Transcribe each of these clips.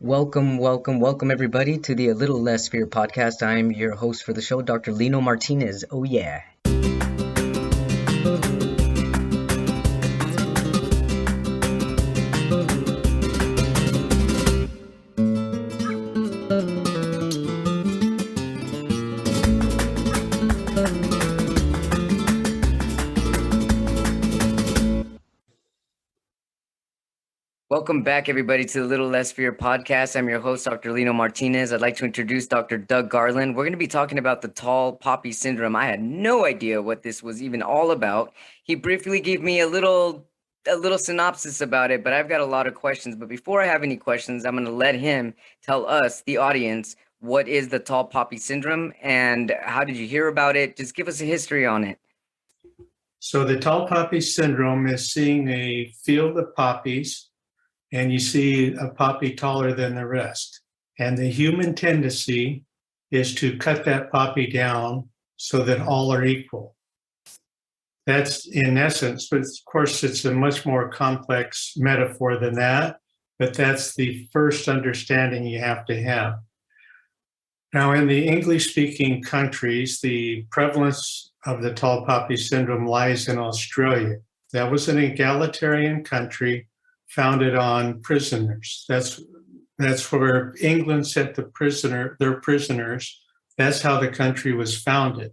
Welcome, everybody, to the A Little Less Fear podcast. I'm your host for the show, Dr. Lino Martinez. Oh, yeah. Welcome back, everybody, to the Little Less Fear podcast. I'm your host, Dr. Lino Martinez. I'd like to introduce Dr. Doug Garland. We're going to be talking about the Tall Poppy syndrome. I had no idea what this was even all about. He briefly gave me a little synopsis about it, but I've got a lot of questions. But before I have any questions, I'm going to let him tell us, the audience, what is the Tall Poppy syndrome and how did you hear about it? Just give us a history on it. So the Tall Poppy syndrome is seeing a field of poppies and you see a poppy taller than the rest. And the human tendency is to cut that poppy down so that all are equal. That's in essence, but of course it's a much more complex metaphor than that, but that's the first understanding you have to have. Now, in the English-speaking countries, the prevalence of the tall poppy syndrome lies in Australia. That was an egalitarian country founded on prisoners. That's where England sent their prisoners. That's how the country was founded.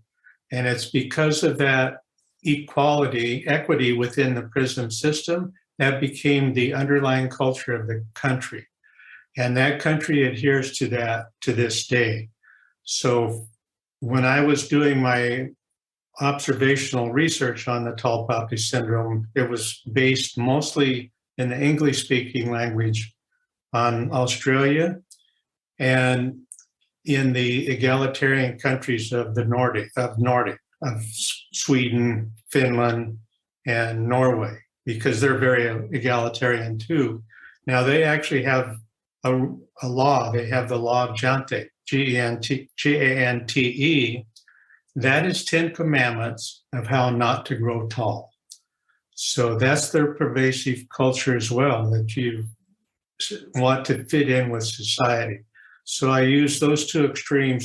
And it's because of that equity within the prison system that became the underlying culture of the country. And that country adheres to that to this day. So when I was doing my observational research on the tall poppy syndrome, it was based mostly in the English-speaking language on Australia and in the egalitarian countries of the Nordic, of Sweden, Finland, and Norway, because they're very egalitarian too. Now they actually have a law. They have the law of Jante, G-A-N-T-E. That is 10 commandments of how not to grow tall. So that's their pervasive culture as well, that you want to fit in with society. So I use those two extreme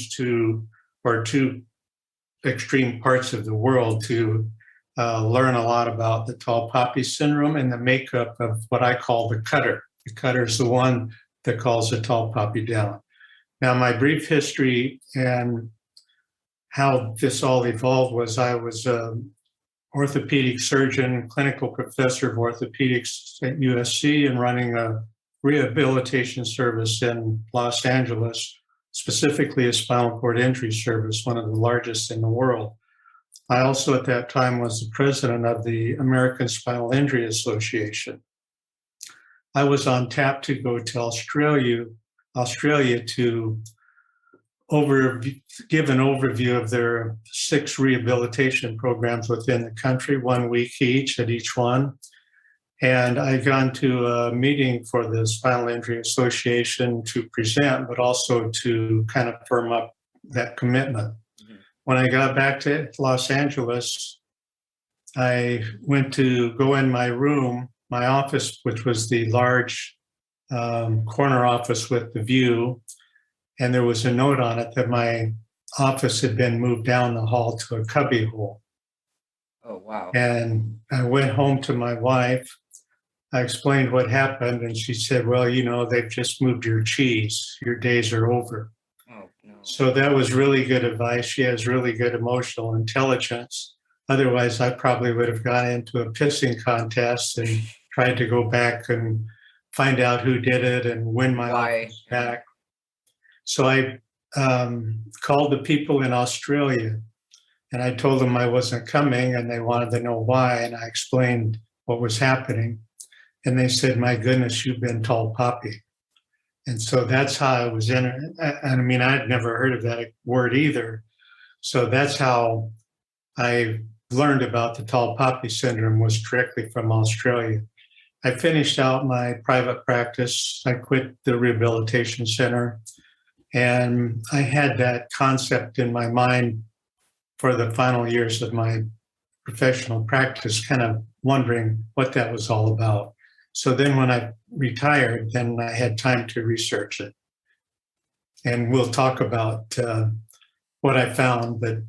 parts of the world to learn a lot about the tall poppy syndrome and the makeup of what I call the cutter. The cutter is the one that calls the tall poppy down. Now, my brief history and how this all evolved was I was orthopedic surgeon, clinical professor of orthopedics at USC, and running a rehabilitation service in Los Angeles, specifically a spinal cord injury service, one of the largest in the world. I also at that time was the president of the American Spinal Injury Association. I was on tap to go to Australia to give an overview of their 6 rehabilitation programs within the country, 1 week each at each one. And I'd gone to a meeting for the Spinal Injury Association to present, but also to kind of firm up that commitment. Mm-hmm. When I got back to Los Angeles, I went to go in my room, my office, which was the large corner office with the view. And there was a note on it that my office had been moved down the hall to a cubby hole. Oh, wow. And I went home to my wife. I explained what happened, and she said, well, they've just moved your cheese. Your days are over. Oh, no. So that was really good advice. She has really good emotional intelligence. Otherwise, I probably would have gone into a pissing contest and tried to go back and find out who did it and win my office back. So I called the people in Australia and I told them I wasn't coming and they wanted to know why. And I explained what was happening. And they said, my goodness, you've been tall poppy. And so that's how I was in it. I mean, I'd never heard of that word either. So that's how I learned about the tall poppy syndrome, was directly from Australia. I finished out my private practice. I quit the rehabilitation center. And I had that concept in my mind for the final years of my professional practice, kind of wondering what that was all about. So then when I retired, then I had time to research it. And we'll talk about what I found, but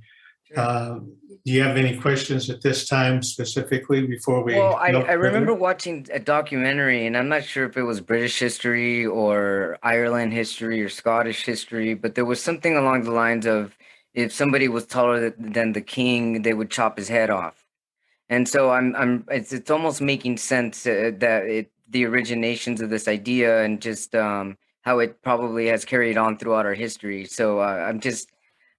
do you have any questions at this time specifically before we Well, go I remember further? watching a documentary, and I'm not sure if it was British history or Ireland history or Scottish history, but there was something along the lines of if somebody was taller than the king, they would chop his head off. And so it's almost making sense that the originations of this idea and just how it probably has carried on throughout our history. So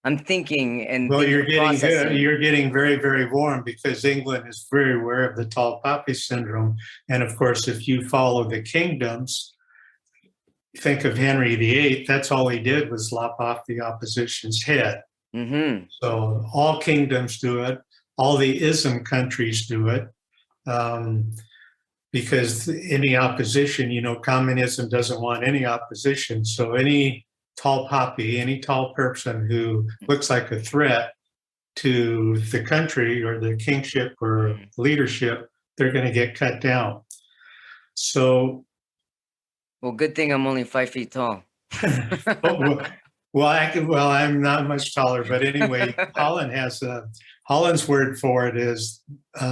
I'm thinking and Well, thinking, processing. you're getting very, very warm because England is very aware of the tall poppy syndrome. And of course, if you follow the kingdoms, think of Henry VIII, that's all he did was lop off the opposition's head. Mm-hmm. So all kingdoms do it. All the ism countries do it. Because any opposition, communism doesn't want any opposition. So any tall poppy, any tall person who looks like a threat to the country or the kingship or leadership, they're going to get cut down. So, Well, good thing I'm only 5 feet tall. I'm not much taller, but anyway, Holland's word for it is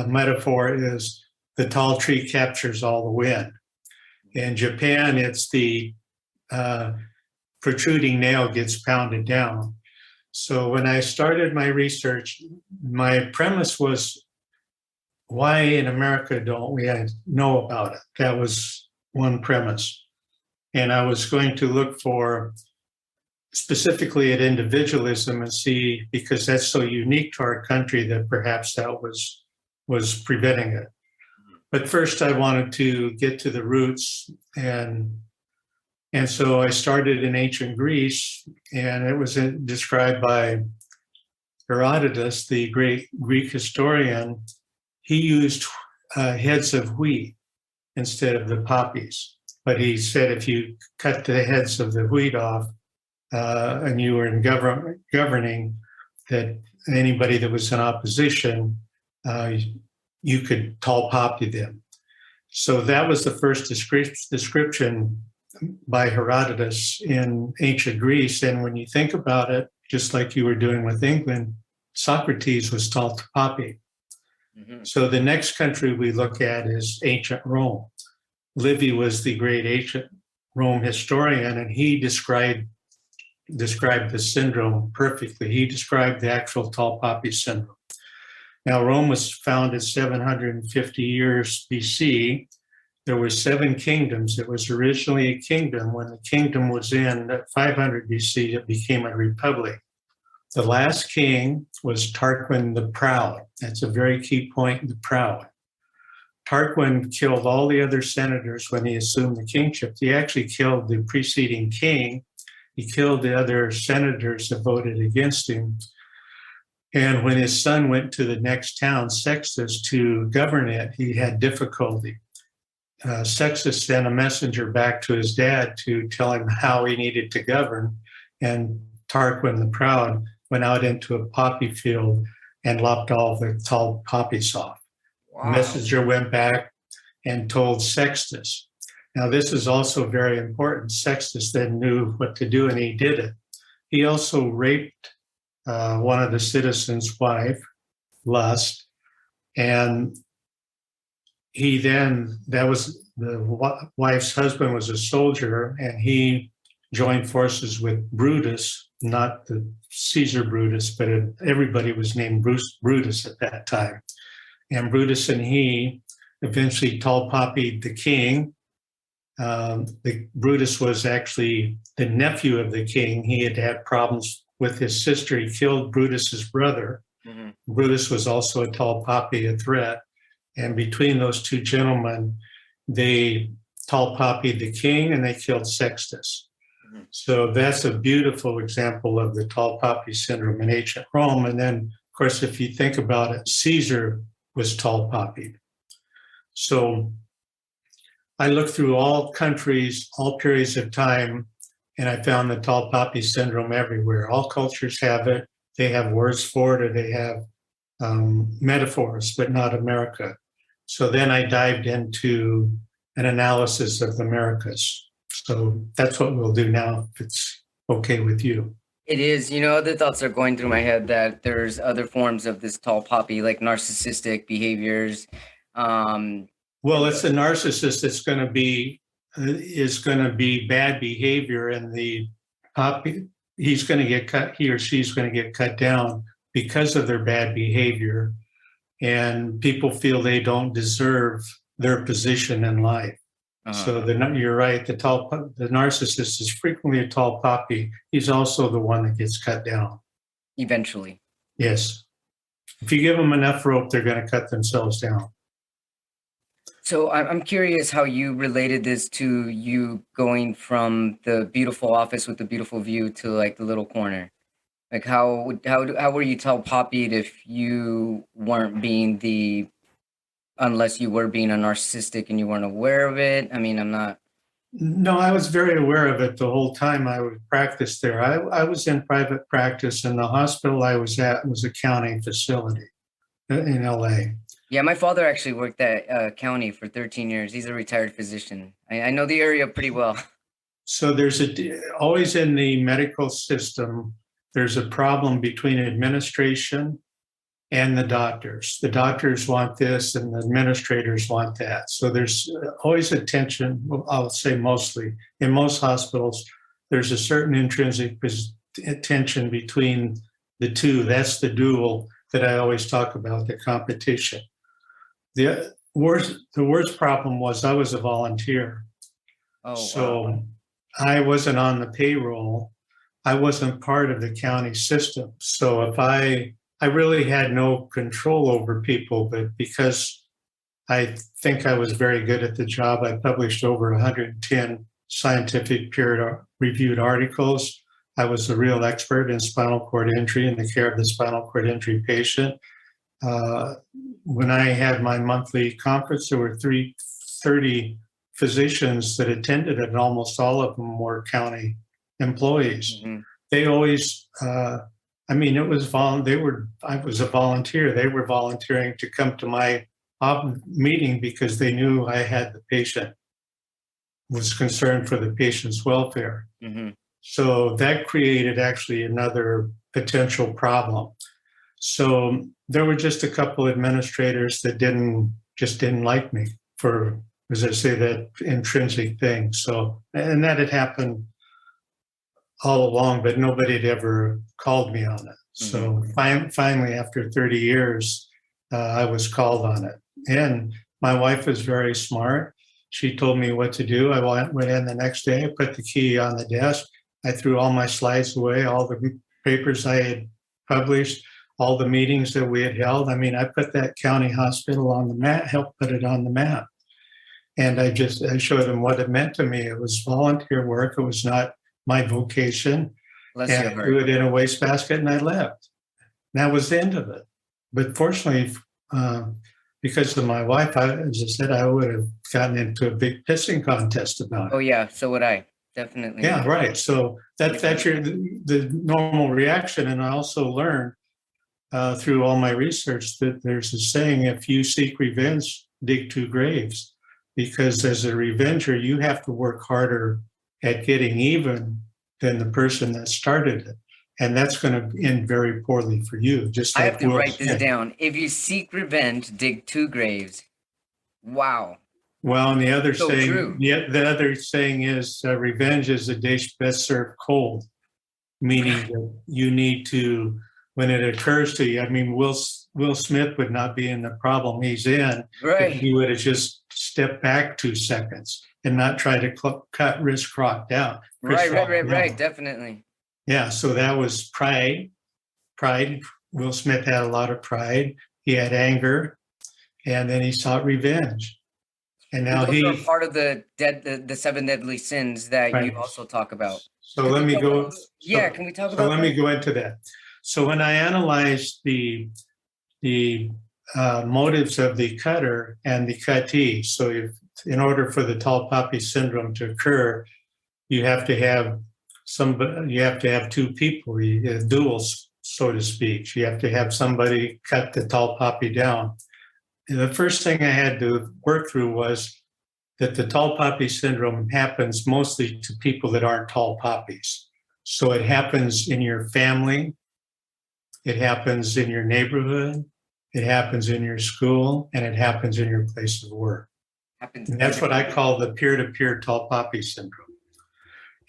metaphor is the tall tree captures all the wind. In Japan, it's the protruding nail gets pounded down. So when I started my research, my premise was, why in America don't we know about it? That was one premise. And I was going to look for specifically at individualism and see, because that's so unique to our country, that perhaps that was preventing it. But first I wanted to get to the roots, and so I started in ancient Greece, and it was described by Herodotus, the great Greek historian. He used heads of wheat instead of the poppies. But he said if you cut the heads of the wheat off and you were in governing, that anybody that was in opposition, you could tall poppy them. So that was the first description by Herodotus in ancient Greece. And when you think about it, just like you were doing with England, Socrates was tall poppy. Mm-hmm. So the next country we look at is ancient Rome. Livy was the great ancient Rome historian, and he described the syndrome perfectly. He described the actual tall poppy syndrome. Now, Rome was founded 750 years BC. There were 7 kingdoms. It was originally a kingdom. When the kingdom was in 500 BC, it became a republic. The last king was Tarquin the Proud. That's a very key point, the Proud. Tarquin killed all the other senators when he assumed the kingship. He actually killed the preceding king. He killed the other senators that voted against him. And when his son went to the next town, Sextus, to govern it, he had difficulty. Sextus sent a messenger back to his dad to tell him how he needed to govern. And Tarquin the Proud went out into a poppy field and lopped all the tall poppies off. Wow. The messenger went back and told Sextus. Now, this is also very important. Sextus then knew what to do, and he did it. He also raped one of the citizens' wife, Lust, and the wife's husband was a soldier, and he joined forces with Brutus, not the Caesar Brutus, but everybody was named Brutus at that time. And Brutus and he eventually tall poppied the king. Brutus was actually the nephew of the king. He had had problems with his sister. He killed Brutus's brother. Mm-hmm. Brutus was also a tall poppy, a threat. And between those two gentlemen, they tall poppied the king and they killed Sextus. Mm-hmm. So that's a beautiful example of the tall poppy syndrome in ancient Rome. And then, of course, if you think about it, Caesar was tall poppied. So I looked through all countries, all periods of time, and I found the tall poppy syndrome everywhere. All cultures have it. They have words for it, or they have metaphors, but not America. So then I dived into an analysis of the Americas. So that's what we'll do now, if it's okay with you. It is, other thoughts are going through my head that there's other forms of this tall poppy, like narcissistic behaviors. Well, it's the narcissist that's going to be is going to be bad behavior, and the poppy, he's going to get cut. He or she's going to get cut down because of their bad behavior, and people feel they don't deserve their position in life. So you're right. The narcissist is frequently a tall poppy. He's also the one that gets cut down. Eventually. Yes. If you give them enough rope, they're going to cut themselves down. So I'm curious how you related this to you going from the beautiful office with the beautiful view to like the little corner. Like how were you tall poppied if you weren't being unless you were being a narcissistic and you weren't aware of it? I mean, I'm not. No, I was very aware of it the whole time I would practice there. I was in private practice, and the hospital I was at was a county facility in LA. Yeah, my father actually worked at county for 13 years. He's a retired physician. I know the area pretty well. So there's always in the medical system, there's a problem between administration and the doctors. The doctors want this and the administrators want that. So there's always a tension, I'll say mostly. In most hospitals, there's a certain intrinsic tension between the two. That's the duel that I always talk about, the competition. The worst problem was I was a volunteer. Oh, so wow. I wasn't on the payroll. I wasn't part of the county system. So if I really had no control over people, but because I think I was very good at the job, I published over 110 scientific peer-reviewed articles. I was a real expert in spinal cord injury and the care of the spinal cord injury patient. When I had my monthly conference, there were 30 physicians that attended, and almost all of them were county employees. Mm-hmm. They always, I was a volunteer. They were volunteering to come to my meeting because they knew I had the patient, was concerned for the patient's welfare. Mm-hmm. So that created actually another potential problem. So there were just a couple administrators that didn't like me for, as I say, that intrinsic thing. So, and that had happened all along, but nobody had ever called me on it. So finally, after 30 years, I was called on it. And my wife was very smart. She told me what to do. I went in the next day, I put the key on the desk. I threw all my slides away, all the papers I had published, all the meetings that we had held. I mean, I put that county hospital on the map, helped put it on the map. And I showed them what it meant to me. It was volunteer work. It was not my vocation. And I threw it in a wastebasket and I left. And that was the end of it. But fortunately, because of my wife, as I said, I would have gotten into a big pissing contest about it. Oh yeah, so would I. Definitely. Yeah, right. So that's the normal reaction. And I also learned through all my research that there's a saying, if you seek revenge, dig two graves. Because as a revenger, you have to work harder at getting even than the person that started it. And that's going to end very poorly for you. Just like I have to write this down. If you seek revenge, dig two graves. Wow. Well, and the other saying is revenge is a dish best served cold, meaning that you need to, when it occurs to you, I mean, Will Smith would not be in the problem he's in if he would have just stepped back 2 seconds and not try to cut Chris Rock down. Right, definitely. Yeah, so that was pride. Will Smith had a lot of pride. He had anger, and then he sought revenge. And now those are part of the 7 deadly sins that you also talk about. So let me go. Can we talk about? So let me go into that. So when I analyzed the motives of the cutter and the cuttee, so in order for the tall poppy syndrome to occur, you have to have two people, duels, so to speak. You have to have somebody cut the tall poppy down. And the first thing I had to work through was that the tall poppy syndrome happens mostly to people that aren't tall poppies. So it happens in your family, it happens in your neighborhood, it happens in your school, and it happens in your place of work. And that's what I call the peer-to-peer tall poppy syndrome.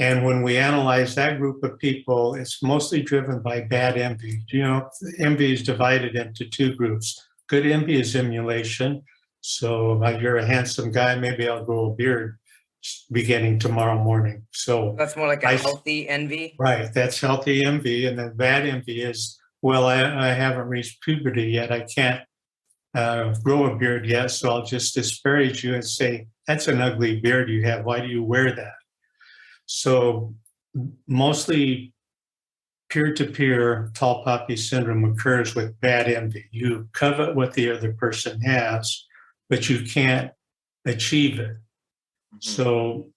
And when we analyze that group of people, it's mostly driven by bad envy. You know, envy is divided into two groups. Good envy is emulation. So you're a handsome guy, maybe I'll grow a beard beginning tomorrow morning. So that's more like a healthy envy. Right, that's healthy envy. And then bad envy is, well, I haven't reached puberty yet. I can't grow a beard yet. So I'll just disparage you and say, that's an ugly beard you have. Why do you wear that? So mostly peer-to-peer tall poppy syndrome occurs with bad envy. You covet what the other person has, but you can't achieve it. Mm-hmm. So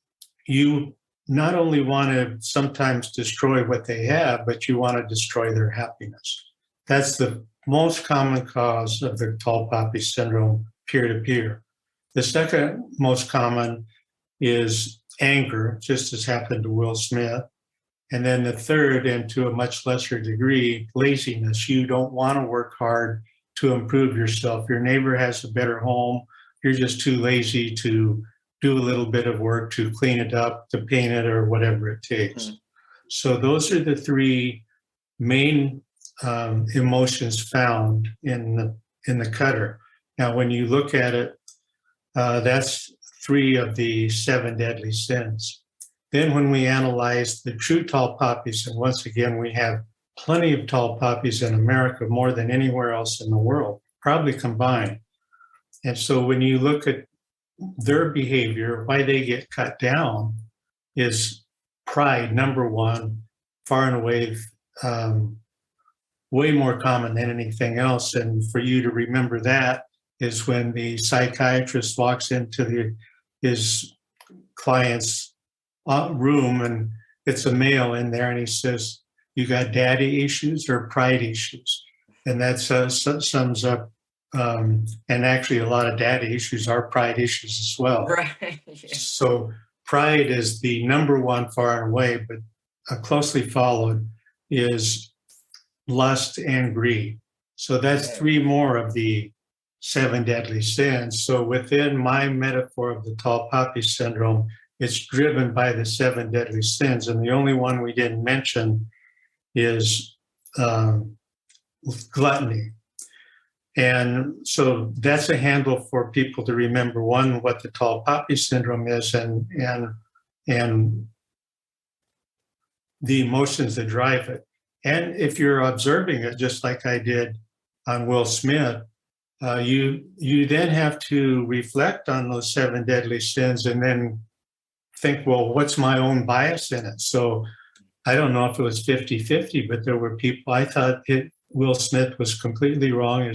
you not only want to sometimes destroy what they have, but you want to destroy their happiness. That's the most common cause of the tall poppy syndrome, peer-to-peer. The second most common is anger, just as happened to Will Smith. And then the third, and to a much lesser degree, laziness. You don't want to work hard to improve yourself. Your neighbor has a better home. You're just too lazy to do a little bit of work to clean it up, to paint it, or whatever it takes. Mm-hmm. So those are the three main emotions found in the cutter. Now, when you look at it, that's 3 of the 7 deadly sins. Then when we analyze the true tall poppies, and once again, we have plenty of tall poppies in America, more than anywhere else in the world, probably combined. And so when you look at their behavior, why they get cut down is pride, number one, far and away, way more common than anything else. And for you to remember that is when the psychiatrist walks into his client's room, and it's a male in there, and he says, "You got daddy issues or pride issues?" And that sums up, and actually a lot of daddy issues are pride issues as well. Right. So pride is the number one far and away, but closely followed is lust and greed. So that's 3 more of the 7 deadly sins. So within my metaphor of the tall poppy syndrome, it's driven by the 7 deadly sins. And the only one we didn't mention is gluttony. And so that's a handle for people to remember, one, what the tall poppy syndrome is, and the emotions that drive it. And if you're observing it, just like I did on Will Smith, you then have to reflect on those 7 deadly sins and then think, well, what's my own bias in it? So I don't know if it was 50-50, but there were people, I thought Will Smith was completely wrong.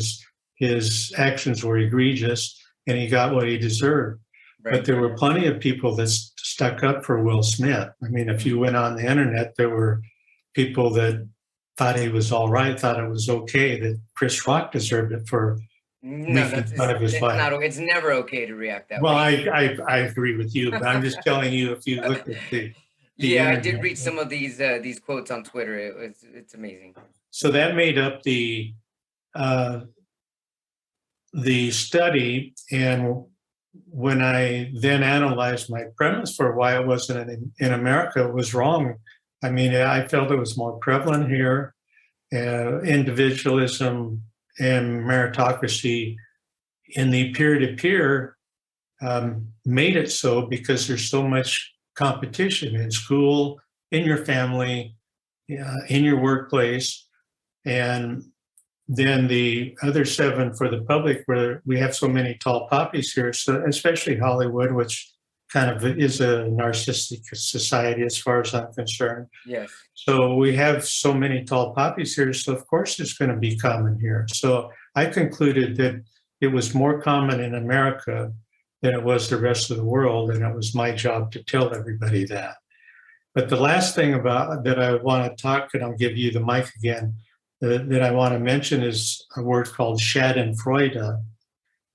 His actions were egregious and he got what he deserved. Right. But there were plenty of people that stuck up for Will Smith. I mean, if you went on the internet, there were people that thought he was all right, thought it was okay, that Chris Rock deserved it for making fun of his wife. It's never okay to react that way. Well, I agree with you, but I'm just telling you, if you look at the internet, I did read some of these quotes on Twitter. It's amazing. So that made up the study, and when I then analyzed my premise for why it wasn't in America, it was wrong. I mean, I felt it was more prevalent here. Individualism and meritocracy in the peer-to-peer made it so because there's so much competition in school, in your family, in your workplace. And then the other 7 for the public, where we have so many tall poppies here, so especially Hollywood, which kind of is a narcissistic society as far as I'm concerned. Yes. So we have so many tall poppies here, so of course it's going to be common here. So I concluded that it was more common in America than it was the rest of the world, and it was my job to tell everybody that. But the last thing about that I want to talk, and I'll give you the mic again, that I want to mention is a word called schadenfreude.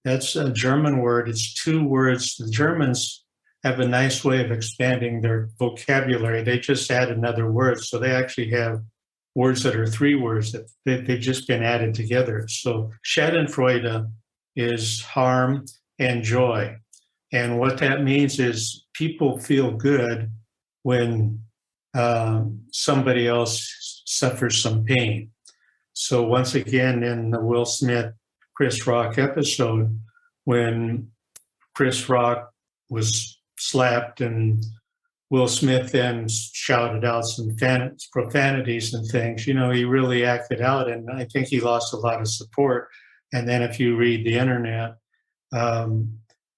That's a German word. It's two words. The Germans have a nice way of expanding their vocabulary. They just add another word. So they actually have words that are three words that they've just been added together. So Schadenfreude is harm and joy. And what that means is people feel good when somebody else suffers some pain. So once again, in the Will Smith Chris Rock episode, when Chris Rock was slapped and Will Smith then shouted out some profanities and things, he really acted out, and I think he lost a lot of support. And then if you read the internet,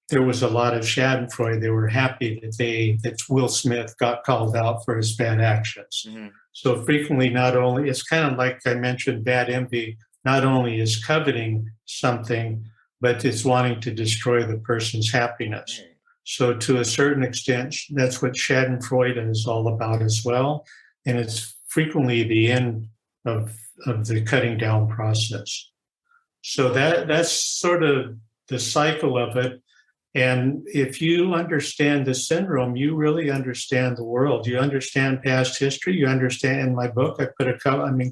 there was a lot of Schadenfreude. They were happy that Will Smith got called out for his bad actions. Mm-hmm. So frequently, not only, it's kind of like I mentioned, bad envy, not only is coveting something, but it's wanting to destroy the person's happiness. Mm-hmm. So to a certain extent, that's what Schadenfreude is all about as well. And it's frequently the end of the cutting down process. So that's sort of the cycle of it. And if you understand the syndrome, you really understand the world. You understand past history. You understand, in my book, I put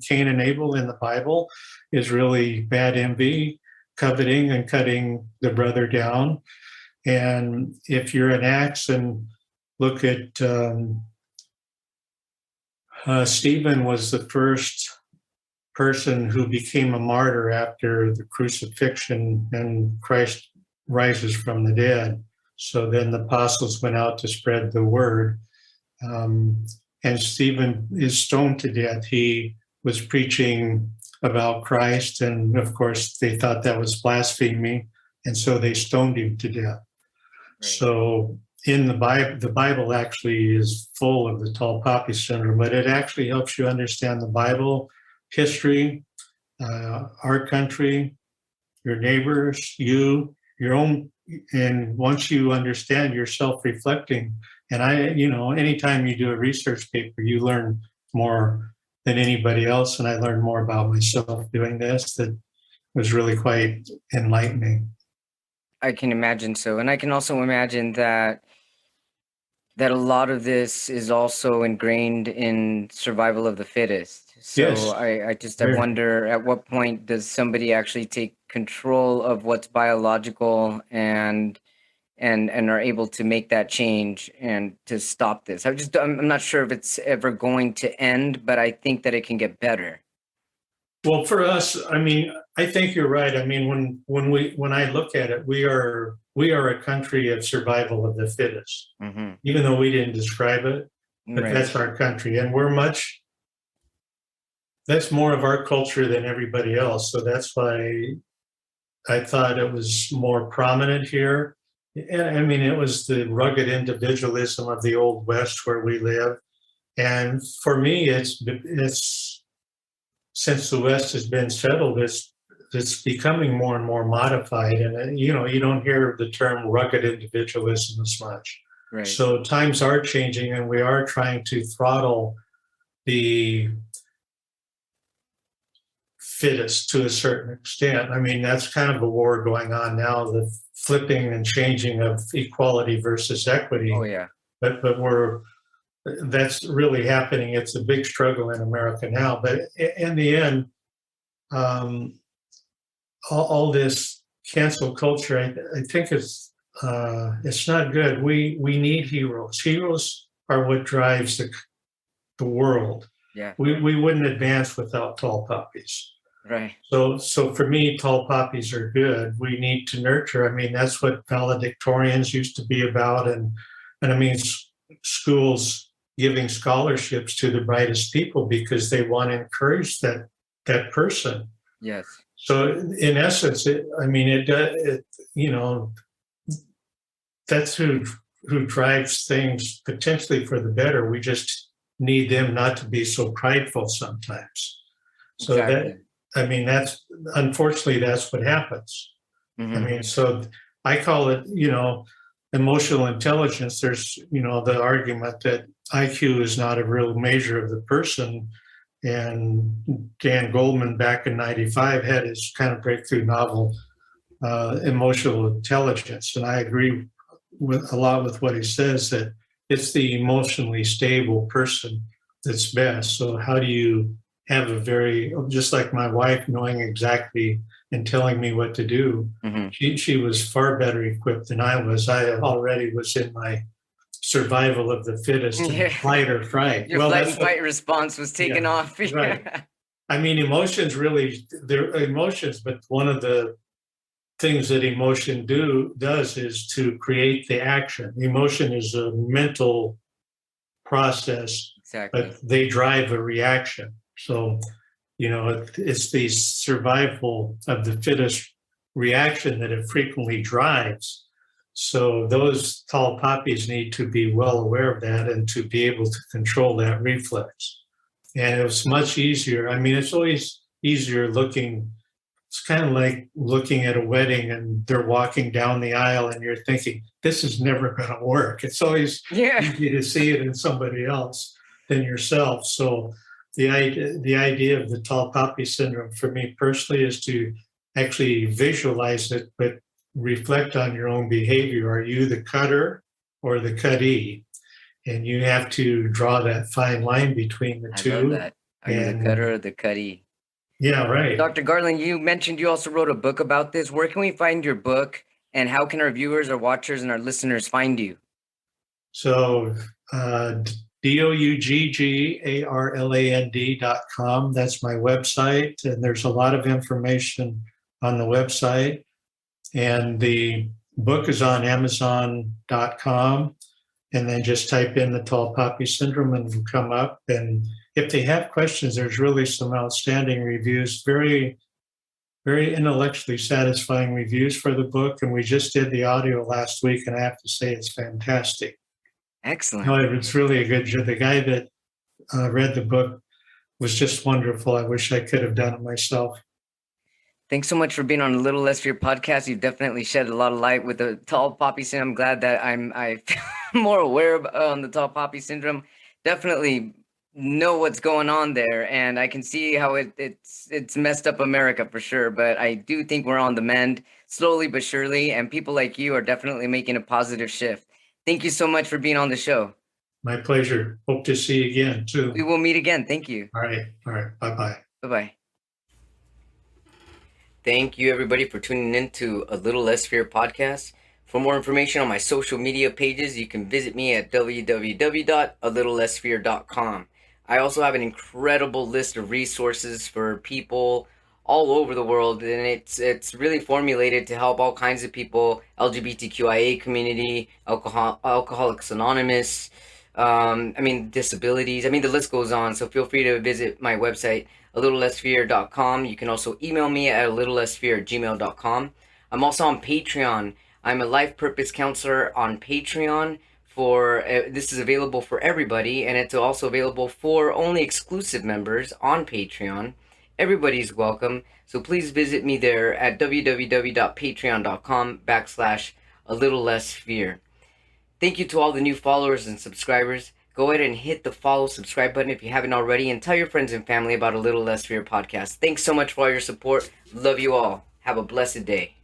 Cain and Abel in the Bible is really bad envy, coveting, and cutting the brother down. And if you're an Acts and look at Stephen was the first person who became a martyr after the crucifixion, and Christ rises from the dead. So then the apostles went out to spread the word. And Stephen is stoned to death. He was preaching about Christ, and of course they thought that was blasphemy, and so they stoned him to death. Right. So in the Bible actually is full of the tall poppy syndrome, but it actually helps you understand the Bible, history, our country, your neighbors, your own. And once you understand, you're self-reflecting. And anytime you do a research paper, you learn more than anybody else. And I learned more about myself doing this. That was really quite enlightening. I can imagine so. And I can also imagine that a lot of this is also ingrained in survival of the fittest. So yes. I wonder, at what point does somebody actually take control of what's biological and are able to make that change and to stop this? I'm not sure if it's ever going to end, but I think that it can get better. Well, for us, I think you're right. When I look at it, we are a country of survival of the fittest, mm-hmm. even though we didn't describe it, but right. That's our country. And that's more of our culture than everybody else. So that's why I thought it was more prominent here. And it was the rugged individualism of the Old West where we live. And for me, it's since the West has been settled, it's becoming more and more modified. And, you don't hear the term rugged individualism as much. Right. So times are changing, and we are trying to throttle the fittest to a certain extent. That's kind of a war going on now, the flipping and changing of equality versus equity. Oh, yeah. But that's really happening. It's a big struggle in America now. But in the end, all this cancel culture, I think it's not good. We need heroes. Heroes are what drives the world. Yeah. We wouldn't advance without tall poppies. Right. So for me, tall poppies are good. We need to nurture. That's what valedictorians used to be about, and schools giving scholarships to the brightest people because they want to encourage that person. Yes. So in essence, that's who drives things potentially for the better. We just need them not to be so prideful sometimes. So exactly. That's unfortunately that's what happens. Mm-hmm. So I call it, emotional intelligence. There's, the argument that IQ is not a real measure of the person. And Dan Goldman back in '95 had his kind of breakthrough novel, emotional intelligence. And I agree with a lot with what he says, that it's the emotionally stable person that's best. So how do you have a very, just like my wife knowing exactly and telling me what to do, she was far better equipped than I was. I already was in my survival of the fittest and flight or fright. Your flight and fight response was taken off. Right. I mean, emotions really, they're emotions, but one of the things that emotion does is to create the action. Emotion is a mental process, but they drive a reaction. So, it's the survival of the fittest reaction that it frequently drives. So those tall poppies need to be well aware of that and to be able to control that reflex. And it was much easier. I mean, it's always easier looking. It's kind of like looking at a wedding and they're walking down the aisle and you're thinking, this is never going to work. It's always easy to see it in somebody else than yourself. So the idea of the tall poppy syndrome for me personally is to actually visualize it, but reflect on your own behavior. Are you the cutter or the cuttee? And you have to draw that fine line between the two. I love that. Are you the cutter or the cuttee? Yeah, right. Dr. Garland, you mentioned you also wrote a book about this. Where can we find your book, and how can our viewers, our watchers, and our listeners find you? So DOUGGARLAND.com. That's my website. And there's a lot of information on the website. And the book is on Amazon.com. And then just type in the tall poppy syndrome and it'll come up. And if they have questions, there's really some outstanding reviews, very, very intellectually satisfying reviews for the book. And we just did the audio last week, and I have to say it's fantastic. Excellent. No, it's really a good job. The guy that read the book was just wonderful. I wish I could have done it myself. Thanks so much for being on A Little Less Fear podcast. You've definitely shed a lot of light with the tall poppy syndrome. I'm glad that I'm more aware of the tall poppy syndrome. Definitely know what's going on there, and I can see how it's messed up America for sure. But I do think we're on the mend, slowly but surely, and people like you are definitely making a positive shift. Thank you so much for being on the show. My pleasure. Hope to see you again too. We will meet again. Thank you. All right. Bye-bye. Bye-bye. Thank you, everybody, for tuning in to A Little Less Fear podcast. For more information on my social media pages, you can visit me at www.alittlelessfear.com. I also have an incredible list of resources for people all over the world, and it's really formulated to help all kinds of people, LGBTQIA community, Alcoholics Anonymous, disabilities. The list goes on. So feel free to visit my website, alittlelessfear.com. You can also email me at alittlelessfear@gmail.com. I'm also on Patreon. I'm a life purpose counselor on Patreon. This is available for everybody, and it's also available for only exclusive members on Patreon. Everybody's welcome. So please visit me there at www.patreon.com/alittlelessfear. Thank you to all the new followers and subscribers. Go ahead and hit the follow, subscribe button if you haven't already, and tell your friends and family about A Little Less Fear podcast. Thanks so much for all your support. Love you all. Have a blessed day.